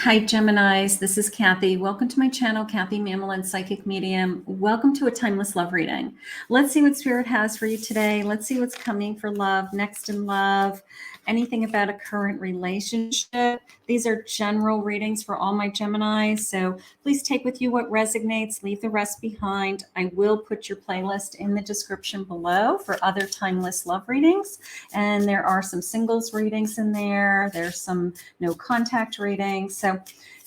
Hi, Geminis. This is Kathy. Welcome to my channel, Kathy Mamolen, Psychic Medium. Welcome to a timeless love reading. Let's see what Spirit has for you today. Let's see what's coming for love, next in love, anything about a current relationship. These are general readings for all my Geminis, so please take with you what resonates, leave the rest behind. I will put your playlist in the description below for other timeless love readings, and there are some singles readings in there. There's some no contact readings. So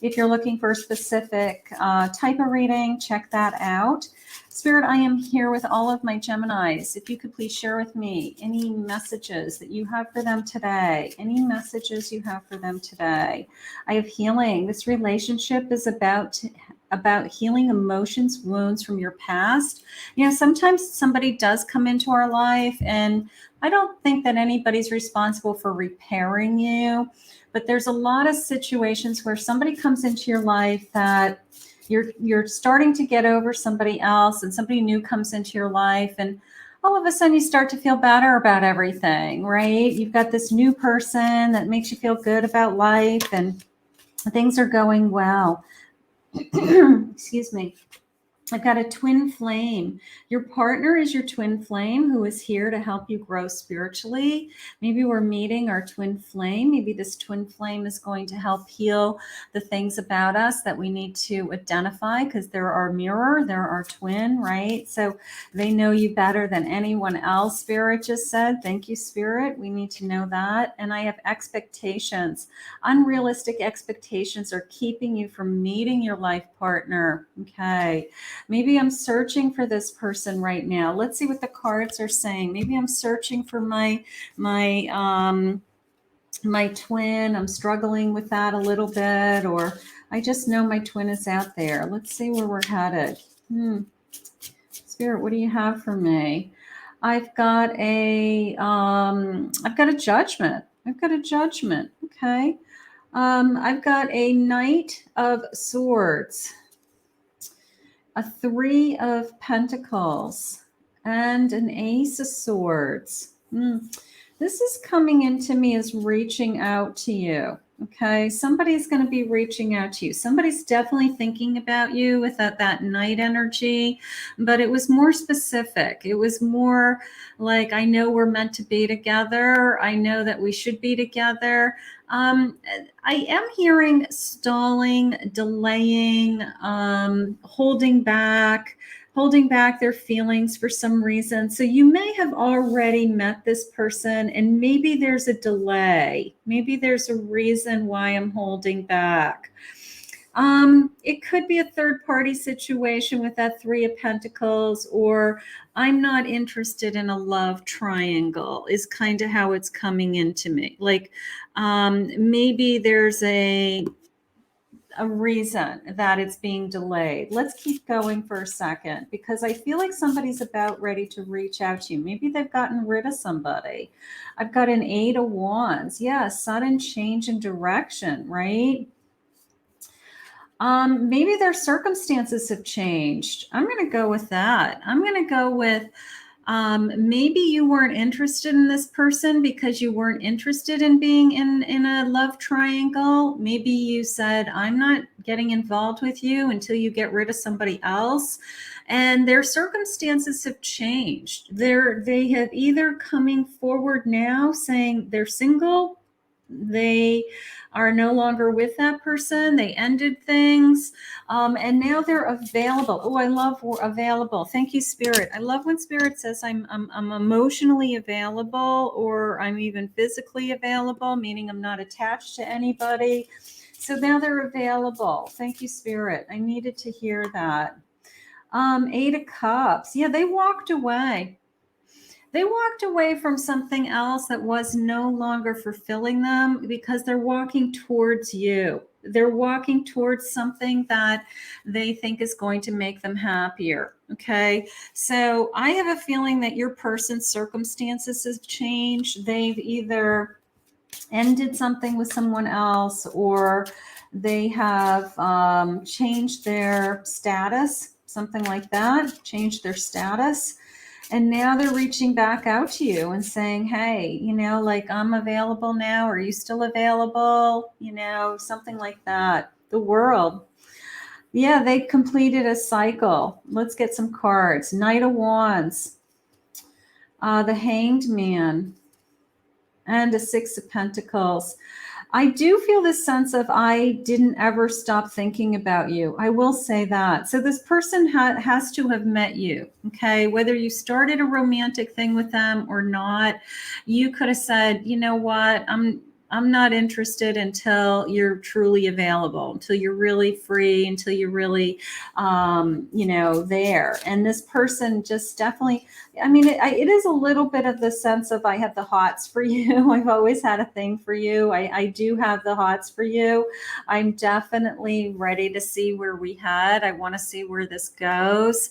if you're looking for a specific type of reading, check that out. Spirit, I am here with all of my Geminis. If you could please share with me any messages that you have for them today, any messages you have for them today. I have healing. This relationship is about healing emotions, wounds from your past. You know, sometimes somebody does come into our life, and I don't think that anybody's responsible for repairing you, but there's a lot of situations where somebody comes into your life that you're starting to get over somebody else, and somebody new comes into your life, and all of a sudden you start to feel better about everything, right? You've got this new person that makes you feel good about life, and things are going well. Excuse me. I've got a twin flame. Your partner is your twin flame who is here to help you grow spiritually. Maybe we're meeting our twin flame. Maybe this twin flame is going to help heal the things about us that we need to identify, because they're our mirror, they're our twin, right? So they know you better than anyone else, Spirit just said. Thank you, Spirit. We need to know that. And I have expectations. Unrealistic expectations are keeping you from meeting your life partner. Okay. Maybe I'm searching for this person right now. Let's see what the cards are saying. Maybe I'm searching for my twin. I'm struggling with that a little bit, or I just know my twin is out there. Let's see where we're headed. Spirit, what do you have for me? I've got a judgment. I've got a judgment. Okay. I've got a Knight of Swords, a Three of Pentacles, and an Ace of Swords. This is coming into me as reaching out to you. Okay, somebody's going to be reaching out to you. Somebody's definitely thinking about you with that Knight energy, but it was more specific. It was more like, I know we're meant to be together. I know that we should be together. I am hearing stalling, delaying, holding back their feelings for some reason. So you may have already met this person, and maybe there's a delay. Maybe there's a reason why I'm holding back. It could be a third-party situation with that Three of Pentacles, or I'm not interested in a love triangle is kind of how it's coming into me. Like maybe there's a reason that it's being delayed. Let's keep going for a second, because I feel like somebody's about ready to reach out to you. Maybe they've gotten rid of somebody. I've got an Eight of Wands. Yeah, sudden change in direction, right? Maybe their circumstances have changed. I'm going to go with that. I'm going to go with maybe you weren't interested in this person because you weren't interested in being in a love triangle. Maybe you said, I'm not getting involved with you until you get rid of somebody else. And their circumstances have changed. They have either coming forward now saying they're single, they are no longer with that person, they ended things, and now they're available. Oh, I love available. Thank you, Spirit. I love when Spirit says I'm emotionally available, or I'm even physically available, meaning I'm not attached to anybody. So now they're available. Thank you, Spirit. I needed to hear that. Eight of Cups. Yeah, they walked away. They walked away from something else that was no longer fulfilling them, because they're walking towards you. They're walking towards something that they think is going to make them happier. Okay. So I have a feeling that your person's circumstances have changed. They've either ended something with someone else, or they have changed their status, something like that, changed their status. And now they're reaching back out to you and saying, hey, you know, like, I'm available now. Are you still available? You know, something like that. The World. Yeah, they completed a cycle. Let's get some cards. Knight of Wands, the Hanged Man, and a Six of Pentacles. I do feel this sense of I didn't ever stop thinking about you. I will say that. So this person has to have met you, okay? Whether you started a romantic thing with them or not, you could have said, you know what, I'm not interested until you're truly available, until you're really free, until you're really, you know, there. And this person just definitely, I mean, it is a little bit of the sense of I have the hots for you. I've always had a thing for you. I do have the hots for you. I'm definitely ready to see where we head. I want to see where this goes.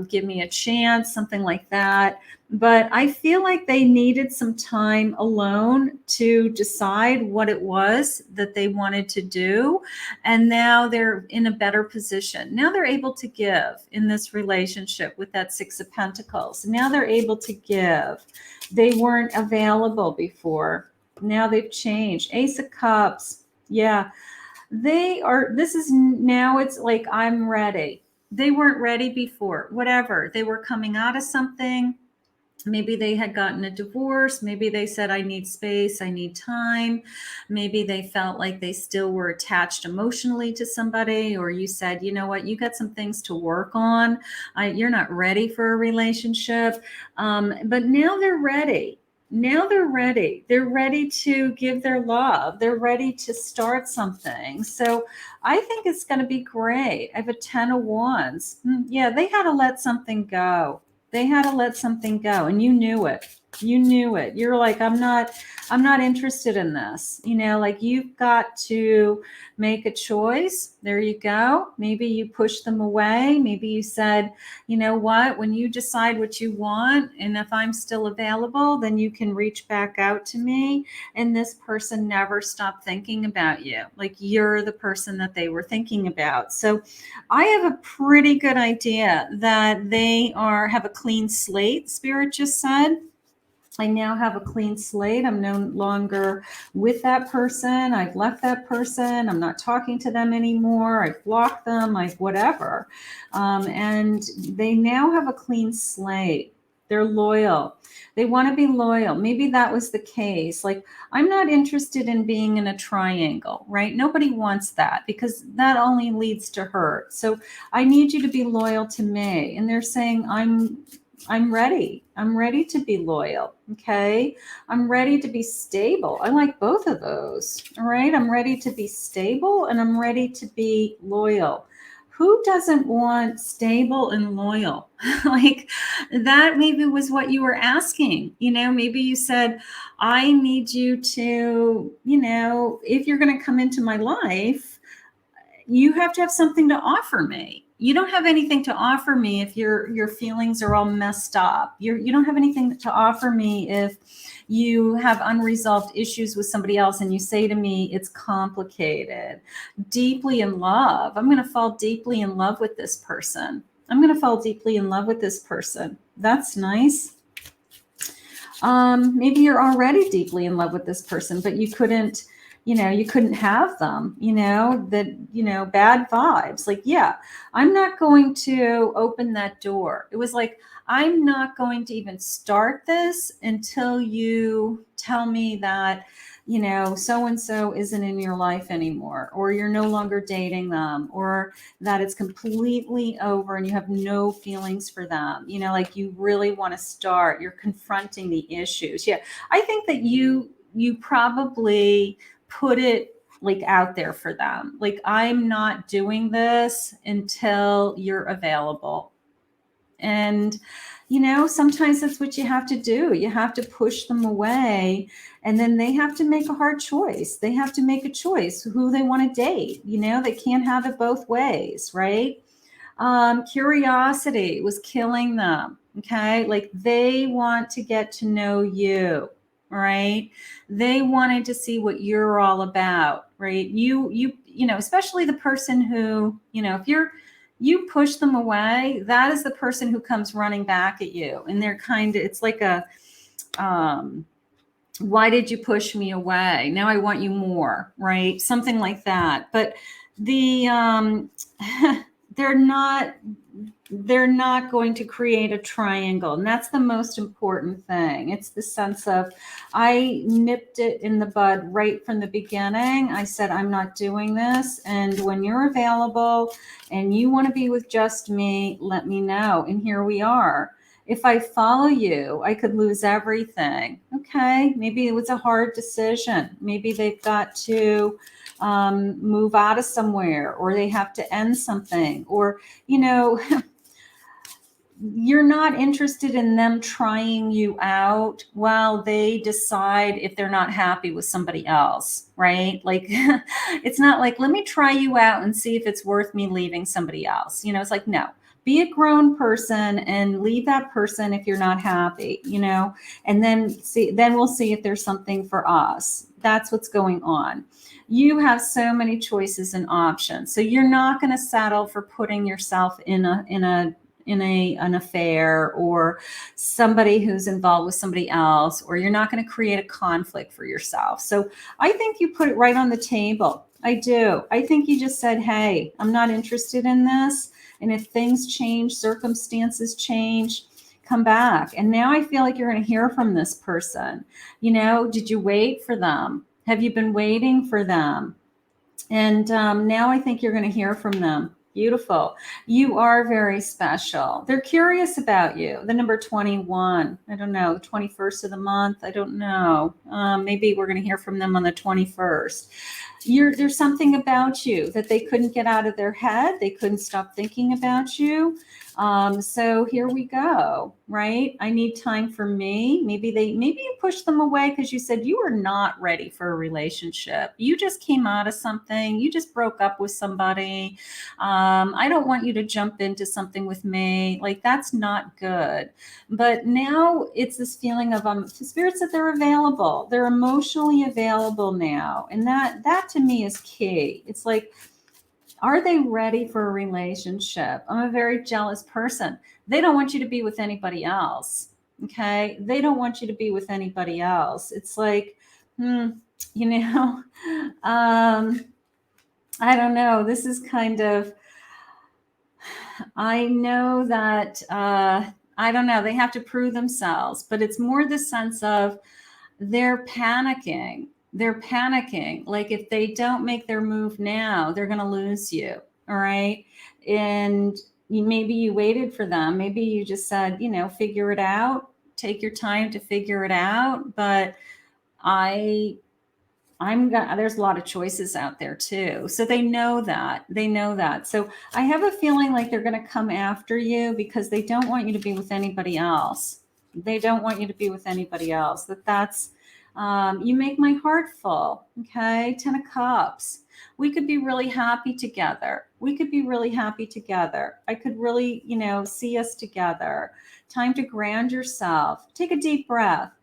Give me a chance, something like that. But I feel like they needed some time alone to decide what it was that they wanted to do. And now they're in a better position. Now they're able to give in this relationship with that Six of Pentacles. Now they're able to give. They weren't available before. Now they've changed. Ace of Cups. Yeah, they are. This is now, it's like, I'm ready. They weren't ready before. Whatever. They were coming out of something. Maybe they had gotten a divorce. Maybe they said, I need space. I need time. Maybe they felt like they still were attached emotionally to somebody, or you said, you know what, you got some things to work on. You're not ready for a relationship. But now they're ready. Now they're ready. They're ready to give their love. They're ready to start something. So I think it's going to be great. I have a 10 of Wands. Yeah, they had to let something go. They had to let something go, and you knew it. You knew it. You're like, I'm not interested in this. You know, like, you've got to make a choice. There you go. Maybe you pushed them away. Maybe you said, you know what, when you decide what you want, and if I'm still available, then you can reach back out to me. And this person never stopped thinking about you. Like, you're the person that they were thinking about. So I have a pretty good idea that they have a clean slate, Spirit just said. I now have a clean slate. I'm no longer with that person. I've left that person. I'm not talking to them anymore. I've blocked them. I've whatever. And they now have a clean slate. They're loyal. They want to be loyal. Maybe that was the case. Like, I'm not interested in being in a triangle, right? Nobody wants that, because that only leads to hurt. So I need you to be loyal to me. And they're saying, I'm ready. I'm ready to be loyal. Okay. I'm ready to be stable. I like both of those. All right. I'm ready to be stable, and I'm ready to be loyal. Who doesn't want stable and loyal? Like, that maybe was what you were asking. You know, maybe you said, I need you to, you know, if you're going to come into my life, you have to have something to offer me. You don't have anything to offer me if your feelings are all messed up. You don't have anything to offer me if you have unresolved issues with somebody else and you say to me, it's complicated. Deeply in love. I'm going to fall deeply in love with this person. I'm going to fall deeply in love with this person. That's nice. Maybe you're already deeply in love with this person, but you couldn't have them, bad vibes. Like, yeah, I'm not going to open that door. It was like, I'm not going to even start this until you tell me that, so-and-so isn't in your life anymore, or you're no longer dating them, or that it's completely over and you have no feelings for them. Like, you really want to start, you're confronting the issues. Yeah. I think that you probably put it like out there for them. Like, I'm not doing this until you're available. And, sometimes that's what you have to do. You have to push them away, and then they have to make a hard choice. They have to make a choice who they want to date. They can't have it both ways, right? Curiosity was killing them. Okay. Like, they want to get to know you. Right. They wanted to see what you're all about. Right. You especially the person who, if you're you push them away, that is the person who comes running back at you. And they're it's like a, why did you push me away? Now I want you more, right? Something like that. But the, they're not going to create a triangle. And that's the most important thing. It's the sense of, I nipped it in the bud right from the beginning. I said, I'm not doing this. And when you're available and you want to be with just me, let me know. And here we are. If I follow you, I could lose everything. Okay, maybe it was a hard decision. Maybe they've got to move out of somewhere, or they have to end something, or, you know, you're not interested in them trying you out while they decide if they're not happy with somebody else, right? Like, it's not like, let me try you out and see if it's worth me leaving somebody else. You know, it's like, no, be a grown person and leave that person if you're not happy, you know, and then we'll see if there's something for us. That's what's going on. You have so many choices and options. So you're not going to settle for putting yourself in an affair, or somebody who's involved with somebody else, or you're not going to create a conflict for yourself. So I think you put it right on the table. I do. I think you just said, hey, I'm not interested in this. And if things change, circumstances change, come back. And now I feel like you're going to hear from this person. You know, did you wait for them? Have you been waiting for them? And now I think you're going to hear from them. Beautiful. You are very special. They're curious about you. The number 21, I don't know, the 21st of the month, I don't know. Maybe we're going to hear from them on the 21st. There's something about you that they couldn't get out of their head. They couldn't stop thinking about you. So here we go, right? I need time for me. Maybe you pushed them away because you said you were not ready for a relationship. You just came out of something. You just broke up with somebody. I don't want you to jump into something with me. Like, that's not good. But now it's this feeling of spirits that they're available. They're emotionally available now. And that to me is key. It's like, are they ready for a relationship? I'm a very jealous person. They don't want you to be with anybody else. Okay. They don't want you to be with anybody else. It's like, you know, I don't know. This is kind of, I know that, I don't know. They have to prove themselves, but it's more the sense of they're panicking. They're panicking. Like, if they don't make their move now, they're going to lose you. All right. And maybe you waited for them. Maybe you just said, you know, figure it out, take your time to figure it out. But there's a lot of choices out there too. So they know that. So I have a feeling like they're going to come after you because they don't want you to be with anybody else. That's, you make my heart full. Okay. 10 of Cups. We could be really happy together. I could really, you know, see us together. Time to ground yourself. Take a deep breath,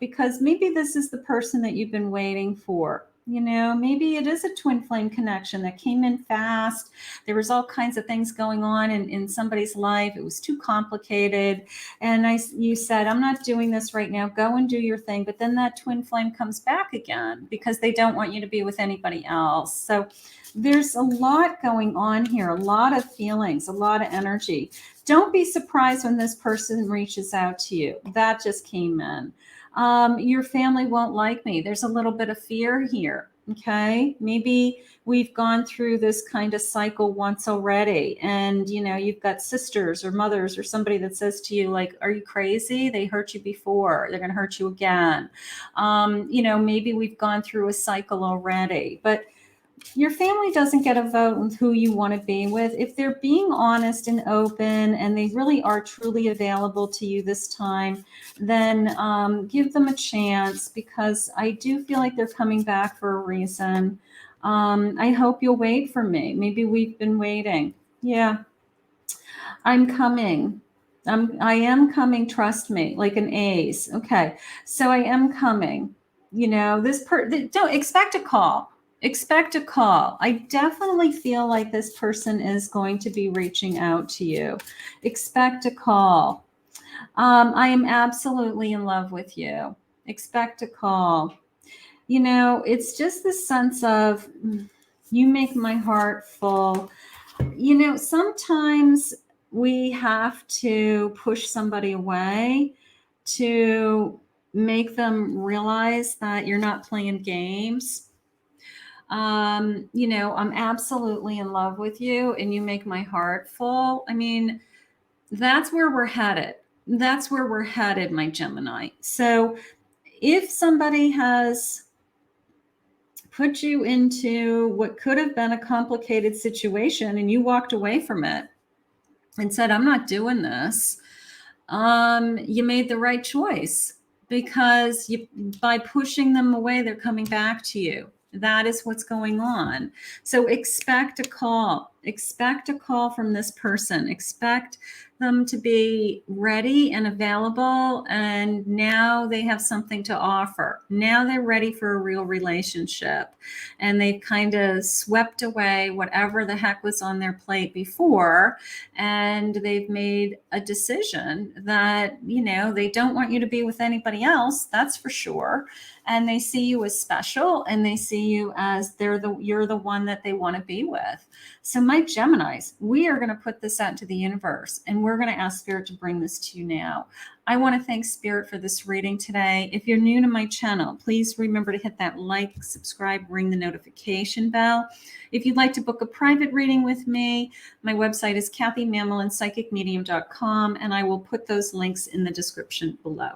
because maybe this is the person that you've been waiting for. You know, maybe it is a twin flame connection that came in fast. There was all kinds of things going on in somebody's life. It was too complicated. And you said, I'm not doing this right now. Go and do your thing. But then that twin flame comes back again because they don't want you to be with anybody else. So there's a lot going on here, a lot of feelings, a lot of energy. Don't be surprised when this person reaches out to you. That just came in. Your family won't like me. There's a little bit of fear here. Okay. Maybe we've gone through this kind of cycle once already. And, you know, you've got sisters or mothers or somebody that says to you, like, are you crazy? They hurt you before. They're going to hurt you again. You know, maybe we've gone through a cycle already, but your family doesn't get a vote with who you want to be with. If they're being honest and open and they really are truly available to you this time, then give them a chance, because I do feel like they're coming back for a reason. I hope you'll wait for me. Maybe we've been waiting. Yeah, I'm coming. I am coming. Trust me, like an ace. Okay. So I am coming. You know, don't expect a call. Expect a call. I definitely feel like this person is going to be reaching out to you. Expect a call. I am absolutely in love with you. Expect a call. You know, it's just the sense of you make my heart full. You know, sometimes we have to push somebody away to make them realize that you're not playing games. You know, I'm absolutely in love with you and you make my heart full. I mean, that's where we're headed. That's where we're headed, my Gemini. So if somebody has put you into what could have been a complicated situation and you walked away from it and said, I'm not doing this, you made the right choice, because by pushing them away, they're coming back to you. That is what's going on. So expect a call. Expect a call from this person. Expect them to be ready and available. And now they have something to offer. Now they're ready for a real relationship. And they've kind of swept away whatever the heck was on their plate before. And they've made a decision that, you know, they don't want you to be with anybody else. That's for sure. And they see you as special, and they see you as you're the one that they want to be with. So my Geminis, we are going to put this out to the universe, and we're going to ask Spirit to bring this to you now. I want to thank Spirit for this reading today. If you're new to my channel, please remember to hit that like, subscribe, ring the notification bell. If you'd like to book a private reading with me, my website is KathyMamolenPsychicMedium.com, and I will put those links in the description below.